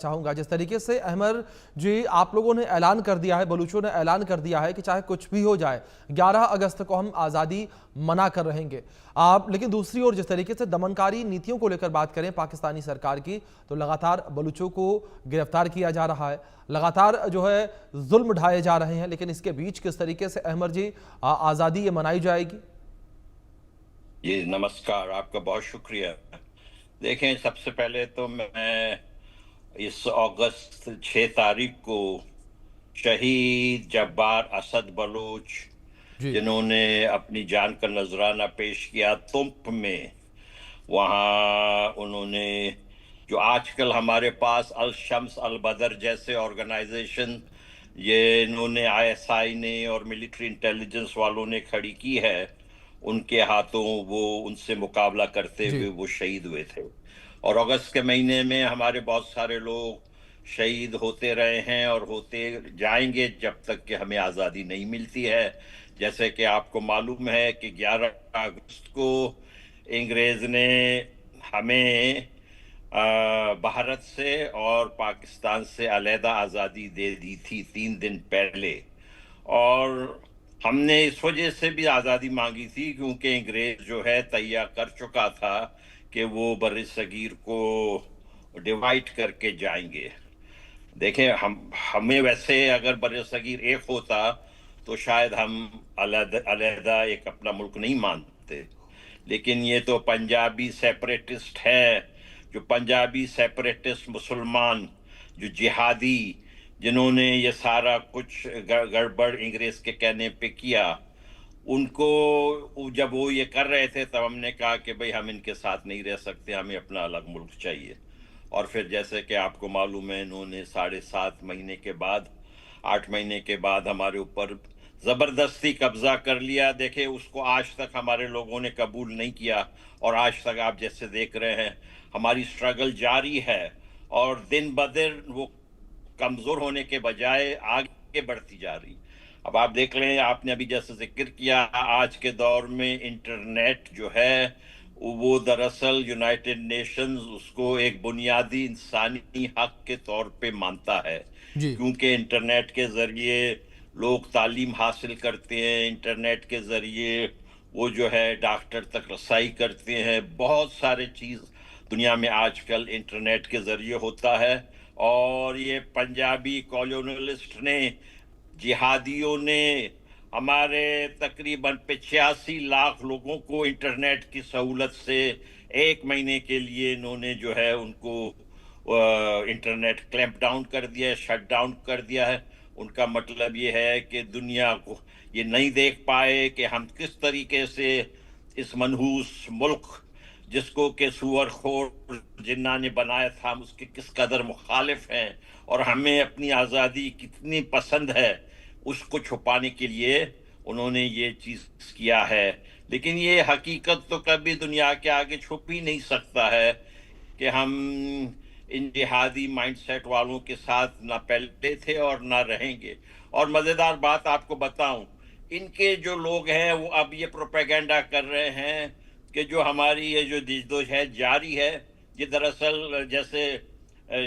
चाहूंगा जिस तरीके से अहमद जी आप लोगों ने ऐलान कर दिया है, बलूचों ने ऐलान कर दिया है कि चाहे कुछ भी हो जाए 11 अगस्त को हम आज़ादी मना कर रहेंगे। आप लेकिन दूसरी ओर जिस तरीके से दमनकारी नीतियों को लेकर बात करें पाकिस्तानी सरकार की, तो लगातार बलूचों को गिरफ्तार किया जा रहा है, लगातार जो है जुल्म ढाए जा रहे हैं, लेकिन इसके बीच किस तरीके से अहमद जी आज़ादी ये मनाई जाएगी? जी नमस्कार, आपका बहुत शुक्रिया। देखें, सबसे पहले तो मैं इस अगस्त 6 तारीख को शहीद जब्बार असद बलूच, जी जिन्होंने अपनी जान का नजराना पेश किया तुम्प में, वहाँ उन्होंने जो आजकल हमारे पास अल शम्स अल बदर जैसे ऑर्गेनाइजेशन ये इन्होंने आईएसआई ने और मिलिट्री इंटेलिजेंस वालों ने खड़ी की है, उनके हाथों वो उनसे मुकाबला करते जी हुए वो शहीद हुए थे। और अगस्त के महीने में हमारे बहुत सारे लोग शहीद होते रहे हैं और होते जाएंगे जब तक कि हमें आज़ादी नहीं मिलती है। जैसे कि आपको मालूम है कि 11 अगस्त को अंग्रेज ने हमें भारत से और पाकिस्तान से अलहदा आज़ादी दे दी थी 3 दिन पहले। और हमने इस वजह से भी आज़ादी मांगी थी क्योंकि अंग्रेज जो है तैयार कर चुका था कि वो बर सगीर को डिवाइड करके जाएंगे। देखें, हमें वैसे अगर बर सगीर एक होता तो शायद हम अलहदा एक अपना मुल्क नहीं मानते, लेकिन ये तो पंजाबी सेपरेटिस्ट है, जो पंजाबी सेपरेटिस्ट मुसलमान जो जिहादी, जिन्होंने ये सारा कुछ गड़बड़ अंग्रेज के कहने पे किया, उनको जब वो ये कर रहे थे तब हमने कहा कि भाई हम इनके साथ नहीं रह सकते, हमें अपना अलग मुल्क चाहिए। और फिर जैसे कि आपको मालूम है, इन्होंने 7.5 महीने के बाद 8 महीने के बाद हमारे ऊपर जबरदस्ती कब्जा कर लिया। देखे, उसको आज तक हमारे लोगों ने कबूल नहीं किया और आज तक आप जैसे देख रहे हैं हमारी स्ट्रगल जारी है और दिन ब दिन वो कमजोर होने के बजाय आगे बढ़ती जा रही। अब आप देख लें, आपने अभी जैसे जिक्र किया, आज के दौर में इंटरनेट जो है वो दरअसल यूनाइटेड नेशंस उसको एक बुनियादी इंसानी हक के तौर पे मानता है, जी क्योंकि इंटरनेट के जरिए लोग तालीम हासिल करते हैं, इंटरनेट के जरिए वो जो है डॉक्टर तक रसाई करते हैं, बहुत सारे चीज़ दुनिया में आजकल इंटरनेट के जरिए होता है। और ये पंजाबी कॉलोनियलिस्ट ने, जिहादियों ने हमारे तकरीबन 85 लाख लोगों को इंटरनेट की सहूलत से 1 महीने के लिए इन्होंने जो है उनको इंटरनेट क्लैंप डाउन कर दिया है, शट डाउन कर दिया है। उनका मतलब ये है कि दुनिया को ये नहीं देख पाए कि हम किस तरीके से इस मनहूस मुल्क जिसको के सूअरखोर जिन्ना ने बनाया था, हम उसके किस कदर मुखालिफ हैं और हमें अपनी आज़ादी कितनी पसंद है, उसको छुपाने के लिए उन्होंने ये चीज़ किया है। लेकिन ये हकीकत तो कभी दुनिया के आगे छुप ही नहीं सकता है कि हम इन जिहादी माइंडसेट वालों के साथ ना पहले थे और ना रहेंगे। और मज़ेदार बात आपको बताऊं, इनके जो लोग हैं वो अब ये प्रोपेगेंडा कर रहे हैं कि जो हमारी ये जो जद्दोजहद है जारी है, ये दरअसल जैसे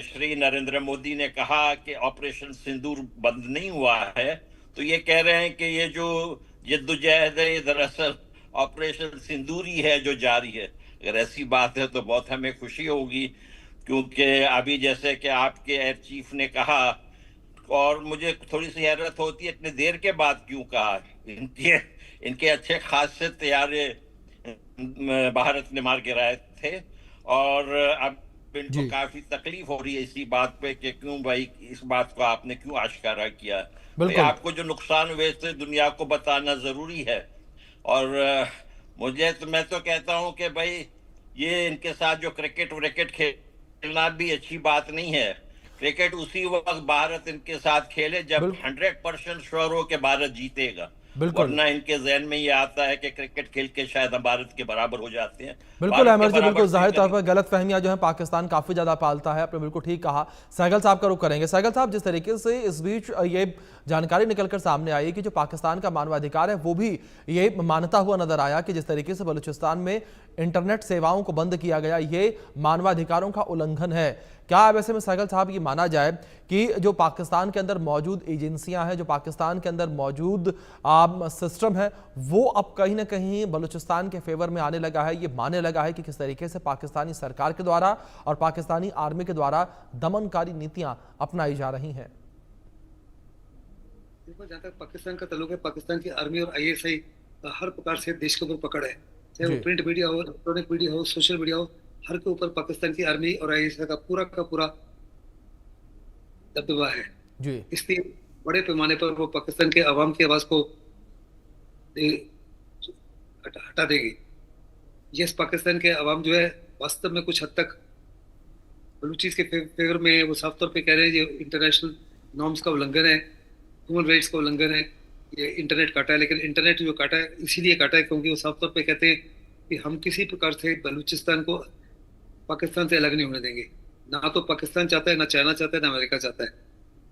श्री नरेंद्र मोदी ने कहा कि ऑपरेशन सिंदूर बंद नहीं हुआ है, तो ये कह रहे हैं कि ये जो जद्दोजहद है ये दरअसल ऑपरेशन सिंदूर ही है जो जारी है। अगर ऐसी बात है तो बहुत हमें खुशी होगी, क्योंकि अभी जैसे कि आपके एयर चीफ ने कहा, और मुझे थोड़ी सी हैरत होती है इतने देर के बाद क्यों कहा, इनके इनके अच्छे खासे तैयारे भारत ने मार गिराए थे और अब इनको जी काफी तकलीफ हो रही है इसी बात पे कि क्यों भाई इस बात को आपने क्यों आश्कारा किया। भाई बिल्कुल आपको जो नुकसान हुए थे दुनिया को बताना जरूरी है। और मुझे तो मैं तो कहता हूं कि भाई ये इनके साथ जो क्रिकेट व्रिकेट खेलना भी अच्छी बात नहीं है। क्रिकेट उसी वक्त भारत इनके साथ खेले जब बिल्कुल 100% श्योर हो कि भारत जीतेगा, बिल्कुल वरना इनके जहन में ये आता है कि क्रिकेट खेल के शायद हम भारत के बराबर हो जाते हैं। बिल्कुल भारत के अहमद जी, बराबर बिल्कुल से जाहिर तौर करें। पर गलत फहमियां जो है पाकिस्तान काफी ज्यादा पालता है, आपने बिल्कुल ठीक कहा। सहगल साहब का रुख करेंगे। सहगल साहब, जिस तरीके से इस बीच ये जानकारी निकलकर सामने आई कि जो पाकिस्तान का मानवाधिकार है वो भी ये मानता हुआ नजर आया कि जिस तरीके से बलूचिस्तान में इंटरनेट सेवाओं को बंद किया गया, ये मानवाधिकारों का उल्लंघन है। क्या वैसे में सहगल साहब ये माना जाए कि जो पाकिस्तान के अंदर मौजूद एजेंसियां हैं, जो पाकिस्तान के अंदर मौजूद सिस्टम है, वो अब कहीं ना कहीं बलूचिस्तान के फेवर में आने लगा है, ये मानने लगा है कि किस तरीके से पाकिस्तानी सरकार के द्वारा और पाकिस्तानी आर्मी के द्वारा दमनकारी नीतियां अपनाई जा रही हैं? देखो, जहाँ तक पाकिस्तान का ताल्लुक है, पाकिस्तान की आर्मी और आईएसआई हर प्रकार से देश के ऊपर पकड़ है, चाहे वो प्रिंट मीडिया हो, इलेक्ट्रॉनिक मीडिया हो, सोशल मीडिया हो, हर के ऊपर पाकिस्तान की आर्मी और आईएसआई का पूरा दबदबा है जी। इसलिए बड़े पैमाने पर वो पाकिस्तान के आवाम की आवाज को हटा देगी। यस, पाकिस्तान के आवाम जो है वास्तव में कुछ हद तक बलूचिस के फेवर में, वो साफ तौर पे कह रहे हैं ये इंटरनेशनल नॉर्म्स का उल्लंघन है, ह्यूमन राइट्स का उल्लंघन है, ये इंटरनेट काटा है। लेकिन इंटरनेट जो काटा है इसीलिए काटा है क्योंकि वो साफ तौर पे कहते हैं कि हम किसी प्रकार से बलूचिस्तान को पाकिस्तान से अलग नहीं होने देंगे। ना तो पाकिस्तान चाहता है, ना चाइना चाहता है, ना अमेरिका चाहता है।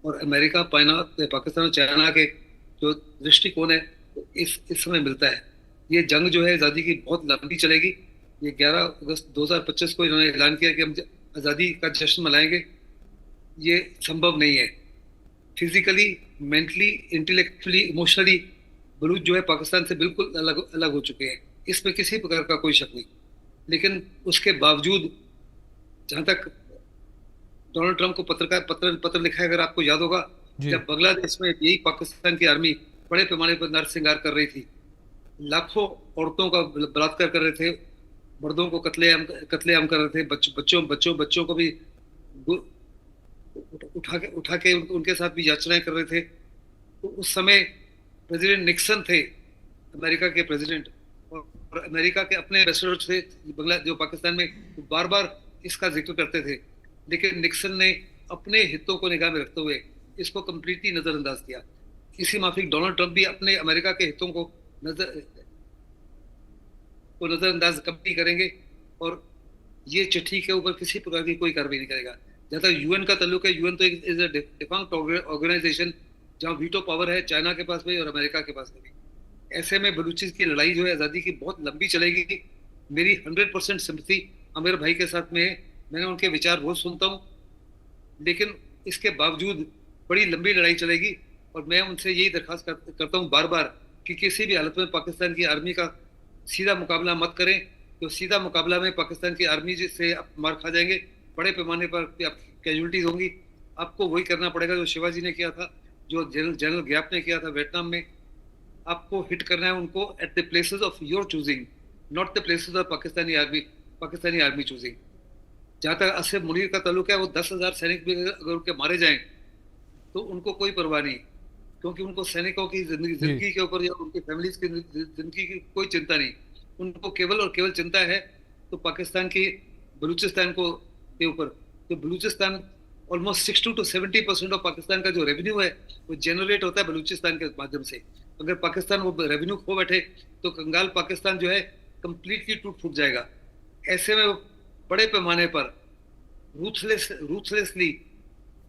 और अमेरिका पाकिस्तान और चाइना के जो दृष्टिकोण है इस समय मिलता है। ये जंग जो है आज़ादी की बहुत लंबी चलेगी। ये 11 अगस्त 2025 को इन्होंने ऐलान किया कि हम आज़ादी का जश्न मनाएंगे। ये संभव नहीं है। Physically, mentally, intellectually, emotionally Baloch जो है पाकिस्तान से बिल्कुल अलग हो चुके हैं, इसमें किसी प्रकार का कोई शक नहीं। लेकिन उसके बावजूद जहां तक डोनाल्ड ट्रंप को पत्र लिखा है, अगर आपको याद होगा, जब बांग्लादेश में यही पाकिस्तान की आर्मी बड़े पैमाने पर नरसंहार कर रही थी, लाखों औरतों का बलात्कार कर रहे थे, मर्दों को कत्लेआम कर रहे थे, बच्चों को भी उठा के उनके साथ भी याचनाएं कर रहे थे। तो उस समय प्रेसिडेंट निक्सन थे, अमेरिका के प्रेसिडेंट, और अमेरिका के अपने एम्बेसडर थे जो पाकिस्तान में, बार बार इसका जिक्र करते थे। लेकिन निक्सन ने अपने हितों को निगाह में रखते हुए इसको कंप्लीटली नजरअंदाज किया। इसी माफिक डोनाल्ड ट्रंप भी अपने अमेरिका के हितों को नजरअंदाज कभी नहीं करेंगे और ये चिट्ठी के ऊपर किसी प्रकार की कोई कार्रवाई नहीं करेगा। जहाँ तक यूएन का ताल्लुक है, यूएन तो इज अ डिफंक्ट ऑर्गेनाइजेशन जहाँ वीटो पावर है चाइना के पास भी और अमेरिका के पास भी। ऐसे में बलूचिस्तान की लड़ाई जो है आज़ादी की बहुत लंबी चलेगी। मेरी 100% सिंपैथी आमिर भाई के साथ में है। मैंने उनके विचार बहुत सुनता हूँ, लेकिन इसके बावजूद बड़ी लंबी लड़ाई चलेगी। और मैं उनसे यही दरख्वास्त करता हूँ बार बार कि किसी भी हालत में पाकिस्तान की आर्मी का सीधा मुकाबला मत करें। तो सीधा मुकाबला में पाकिस्तान की आर्मी से आप मार खा जाएंगे, बड़े पैमाने पर कैजुअलिटीज होंगी। आपको वही करना पड़ेगा जो शिवाजी ने किया था, जो जनरल ग्याप ने किया था वियतनाम में। आपको हिट करना है उनको at the places of your choosing, not the places of Pakistani army choosing. जहाँ तक असद मुनीर का ताल्लुक है, वो 10,000 सैनिक भी अगर उनके मारे जाएं तो उनको कोई परवाह नहीं, क्योंकि उनको सैनिकों की जिंदगी के ऊपर या उनकी फैमिलीज की जिंदगी की कोई चिंता नहीं। उनको केवल और केवल चिंता है तो पाकिस्तान की बलूचिस्तान के ऊपर। तो Balochistan almost 60 to 70% of Pakistan का जो रेवेन्यू है वो जनरेट होता है बलूचिस्तान के माध्यम से। अगर पाकिस्तान वो रेवेन्यू खो बैठे तो कंगाल पाकिस्तान जो है कंप्लीटली टूट फूट जाएगा। ऐसे में बड़े पैमाने पर रूथलेसली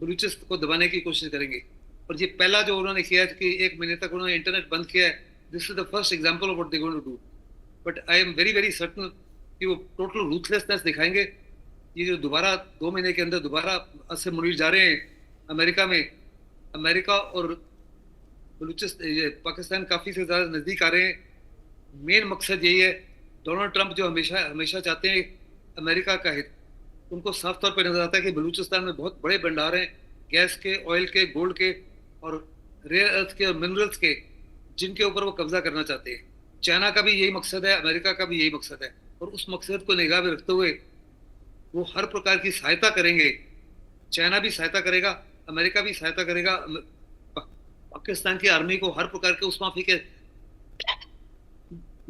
बलूचिस्तान को दबाने की कोशिश करेंगे। और ये पहला जो उन्होंने किया है कि 1 महीने तक उन्होंने इंटरनेट बंद किया है, this is the first example of what they going to do. But I am very very certain कि वो टोटल रूथलेसनेस दिखाएंगे। ये जो दोबारा 2 महीने के अंदर दोबारा असद मुनीर जा रहे हैं अमेरिका में, अमेरिका और बलूचिस्तान पाकिस्तान काफी से ज्यादा नजदीक आ रहे हैं। मेन मकसद यही है, डोनाल्ड ट्रंप जो हमेशा चाहते हैं अमेरिका का हित, उनको साफ तौर पर नजर आता है कि बलूचिस्तान में बहुत बड़े भंडार हैं गैस के, ऑयल के, गोल्ड के और रेयर अर्थ के और मिनरल्स के, जिनके ऊपर वो कब्जा करना चाहते हैं। चाइना का भी यही मकसद है, अमेरिका का भी यही मकसद है। और उस मकसद को निगाह में रखते हुए वो हर प्रकार की सहायता करेंगे। चाइना भी सहायता करेगा, अमेरिका भी सहायता करेगा, पाकिस्तान की आर्मी को हर प्रकार के उस माफी के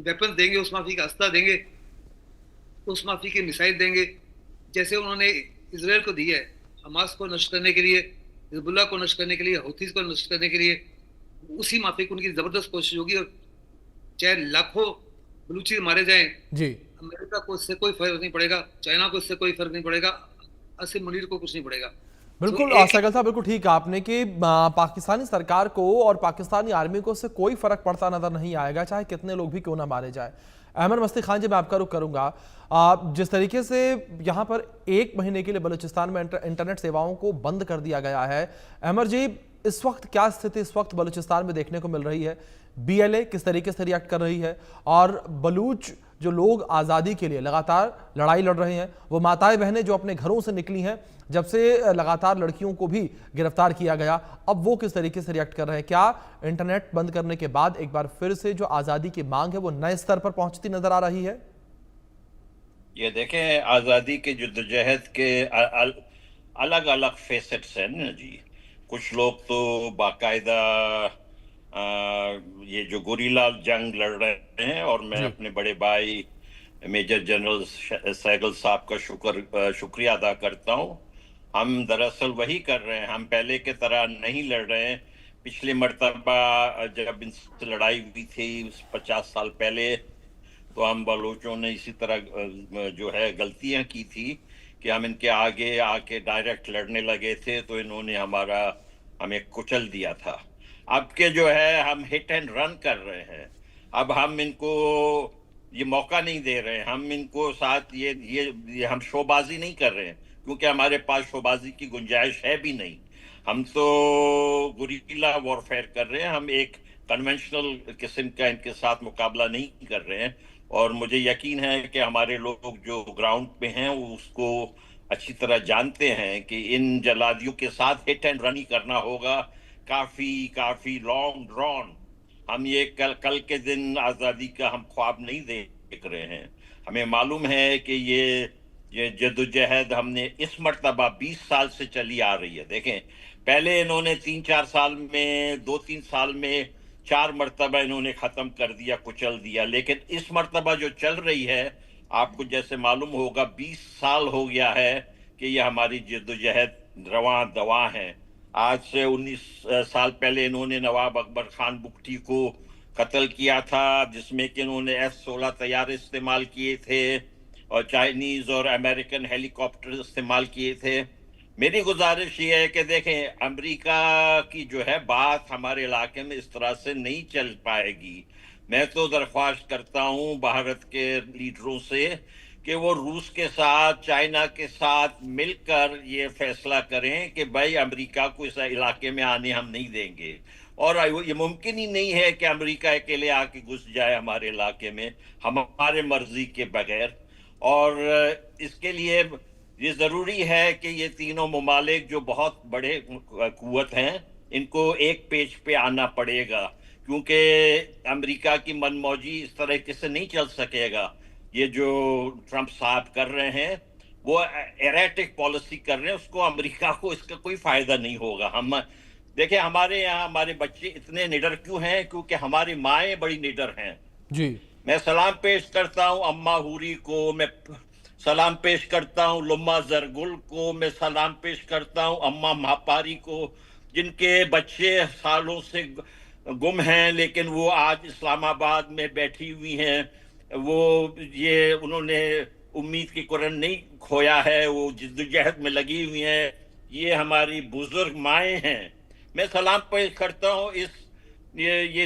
वेपन देंगे, उस माफी का अस्त्र देंगे, उस माफी की मिसाइल देंगे, जैसे उन्होंने इसराइल को दी है हमास को नष्ट करने के लिए, हिजबुल्लाह को नष्ट करने के लिए, हौथीज को नष्ट करने के लिए। उसी माफी को उनकी जबरदस्त कोशिश होगी। और चाहे लाखों बलूची मारे जाएं जी, अमेरिका को इससे कोई फर्क नहीं पड़ेगा, चाइना को इससे कोई फर्क नहीं पड़ेगा, असद मुनीर को कुछ नहीं पड़ेगा। बिल्कुल सहगल साहब, बिल्कुल ठीक आपने कि पाकिस्तानी सरकार को और पाकिस्तानी आर्मी को इससे कोई फर्क पड़ता नजर नहीं आएगा, चाहे कितने लोग भी क्यों ना मारे जाए। अहमद मस्ती खान जी, मैं आपका रुख करूंगा। जिस तरीके से यहाँ पर 1 महीने के लिए बलूचिस्तान में इंटरनेट सेवाओं को बंद कर दिया गया है, अहमद जी इस वक्त क्या स्थिति इस वक्त बलूचिस्तान में देखने को मिल रही है? BLA किस तरीके से रिएक्ट कर रही है? और बलूच जो लोग आज़ादी के लिए लगातार लड़ाई लड़ रहे हैं, वो माताएं बहनें जो अपने घरों से निकली हैं, जब से लगातार लड़कियों को भी गिरफ्तार किया गया, अब वो किस तरीके से रिएक्ट कर रहे हैं? क्या इंटरनेट बंद करने के बाद एक बार फिर से जो आज़ादी की मांग है वो नए स्तर पर पहुंचती नजर आ रही है? ये देखें, आज़ादी के जद्दोजहद के अलग अलग फेसेट्स हैं ना जी। कुछ लोग तो बाकायदा ये जो गुरीला जंग लड़ रहे हैं, और मैं जी। अपने बड़े भाई मेजर जनरल सहगल साहब का शुक्रिया अदा करता हूँ। हम दरअसल वही कर रहे हैं, हम पहले के तरह नहीं लड़ रहे हैं। पिछले मर्तबा जब इनसे लड़ाई हुई थी 50 साल पहले, तो हम बलोचों ने इसी तरह जो है गलतियां की थी कि हम इनके आगे आके डायरेक्ट लड़ने लगे थे, तो इन्होंने हमें कुचल दिया था। अब के जो है हम हिट एंड रन कर रहे हैं। अब हम इनको ये मौका नहीं दे रहे हैं, हम इनको साथ ये हम शोबाजी नहीं कर रहे हैं, क्योंकि हमारे पास शोबाजी की गुंजाइश है भी नहीं। हम तो गुरिल्ला वॉरफेयर कर रहे हैं, हम एक कन्वेंशनल किस्म का इनके साथ मुकाबला नहीं कर रहे हैं। और मुझे यकीन है कि हमारे लोग जो ग्राउंड पे हैं वो उसको अच्छी तरह जानते हैं कि इन जलादियों के साथ हिट एंड रन ही करना होगा, काफी लॉन्ग ड्रॉन। हम ये कल के दिन आज़ादी का हम ख्वाब नहीं देख रहे हैं। हमें मालूम है कि ये जद्दोजहद हमने इस मर्तबा 20 साल से चली आ रही है। देखें, पहले इन्होंने 3-4 साल में, 2-3 साल में 4 मर्तबा इन्होंने खत्म कर दिया, कुचल दिया। लेकिन इस मर्तबा जो चल रही है, आपको जैसे मालूम होगा 20 साल हो गया है कि ये हमारी जद्दोजहद रवां दवा है। आज से 19 साल पहले इन्होंने नवाब अकबर खान बुगटी को कत्ल किया था, जिसमें कि इन्होंने F-16 तैयारे इस्तेमाल किए थे और चाइनीज और अमेरिकन हेलीकॉप्टर इस्तेमाल किए थे। मेरी गुजारिश ये है कि देखें, अमेरिका की जो है बात हमारे इलाके में इस तरह से नहीं चल पाएगी। मैं तो दरख्वास्त करता हूं भारत के लीडरों से कि वो रूस के साथ, चाइना के साथ मिलकर ये फैसला करें कि भाई अमेरिका को इस इलाके में आने हम नहीं देंगे। और ये मुमकिन ही नहीं है कि अमेरिका अकेले आके घुस जाए हमारे इलाके में हमारे मर्जी के बगैर। और इसके लिए ये जरूरी है कि ये तीनों ममालिक जो बहुत बड़े कुव्वत हैं, इनको एक पेज पे आना पड़ेगा, क्योंकि अमेरिका की मनमौजी इस तरीके से नहीं चल सकेगा। ये जो ट्रंप साहब कर रहे हैं वो एरेटिक पॉलिसी कर रहे हैं, उसको अमेरिका को इसका कोई फायदा नहीं होगा। हम देखिए, हमारे यहाँ हमारे बच्चे इतने निडर क्यों हैं? क्योंकि हमारी माएँ बड़ी निडर हैं जी। मैं सलाम पेश करता हूँ अम्मा हुरी को, मैं सलाम पेश करता हूँ लुम्मा जरगुल को, मैं सलाम पेश करता हूँ अम्मा महापारी को, जिनके बच्चे सालों से गुम हैं, लेकिन वो आज इस्लामाबाद में बैठी हुई हैं। वो ये उन्होंने उम्मीद की किरण नहीं खोया है, वो जिद्दोजहद में लगी हुई हैं। ये हमारी बुजुर्ग माएँ हैं। मैं सलाम पेश करता हूँ ये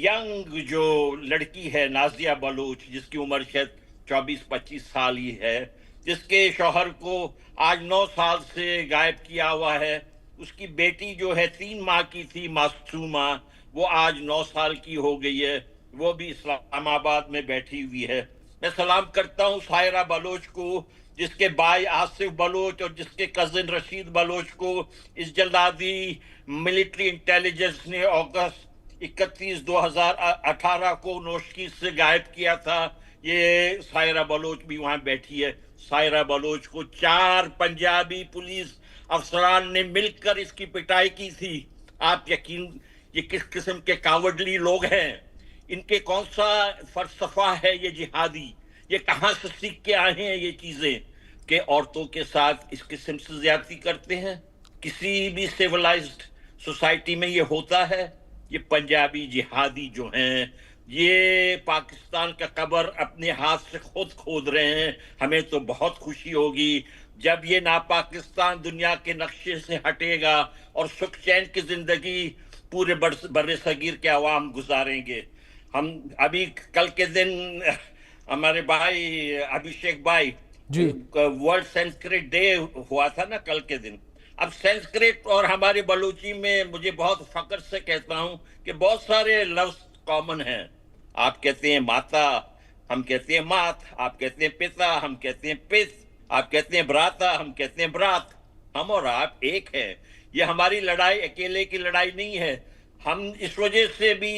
यंग जो लड़की है नाजिया बलूच, जिसकी उम्र शायद 24-25 साल ही है, जिसके शौहर को आज 9 साल से गायब किया हुआ है। उसकी बेटी जो है 3 माह की थी, मासूमा, वो आज 9 साल की हो गई है, वो भी इस्लामाबाद में बैठी हुई है। मैं सलाम करता हूँ सायरा बलोच को, जिसके भाई आसिफ बलोच और जिसके कजिन रशीद बलोच को इस जल्लादी मिलिट्री इंटेलिजेंस ने अगस्त 31, 2018 को नोशकी से गायब किया था। ये सायरा बलोच भी वहां बैठी है। सायरा बलोच को 4 पंजाबी पुलिस अफसरान ने मिलकर इसकी पिटाई की थी। आप यकीन, ये किस किस्म के कावड़ली लोग हैं? इनके कौन सा फलसफा है ये जिहादी? ये कहां से सीख के आए हैं ये चीजें कि औरतों के साथ इस किस्म से ज्यादती करते हैं? किसी भी सिविलाइज्ड सोसाइटी में ये होता है? ये पंजाबी जिहादी जो हैं, ये पाकिस्तान का कब्र अपने हाथ से खुद खोद रहे हैं। हमें तो बहुत खुशी होगी जब ये नापाकिस्तान दुनिया के नक्शे से हटेगा और सुख चैन की जिंदगी पूरे बर्रे सगीर के अवाम गुजारेंगे। हम अभी कल के दिन हमारे भाई अभिषेक भाई जी। वर्ल्ड संस्कृत डे हुआ था ना कल के दिन। अब संस्कृत और हमारी बलूची में मुझे बहुत फक्र से कहता हूं कि बहुत सारे लफ्ज कॉमन हैं। आप कहते हैं माता, हम कहते हैं मात, आप कहते हैं पिता, हम कहते हैं पित, आप कहते हैं भ्राता, हम कहते हैं भ्रात। हम और आप एक है। ये हमारी लड़ाई अकेले की लड़ाई नहीं है। हम इस वजह से भी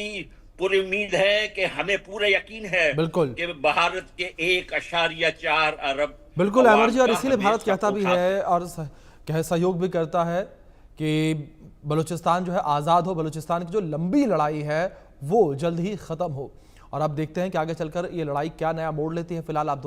पूरी उम्मीद है कि हमें पूरा यकीन है बिल्कुल कि भारत के 1.4 अरब बिल्कुल अहमद जी, और का इसीलिए हमें भारत कहता भी सपोर्ट है और सहयोग भी करता है कि बलूचिस्तान जो है आज़ाद हो, बलूचिस्तान की जो लंबी लड़ाई है वो जल्द ही ख़त्म हो। और अब देखते हैं कि आगे चलकर ये लड़ाई क्या नया मोड़ लेती है। फिलहाल आप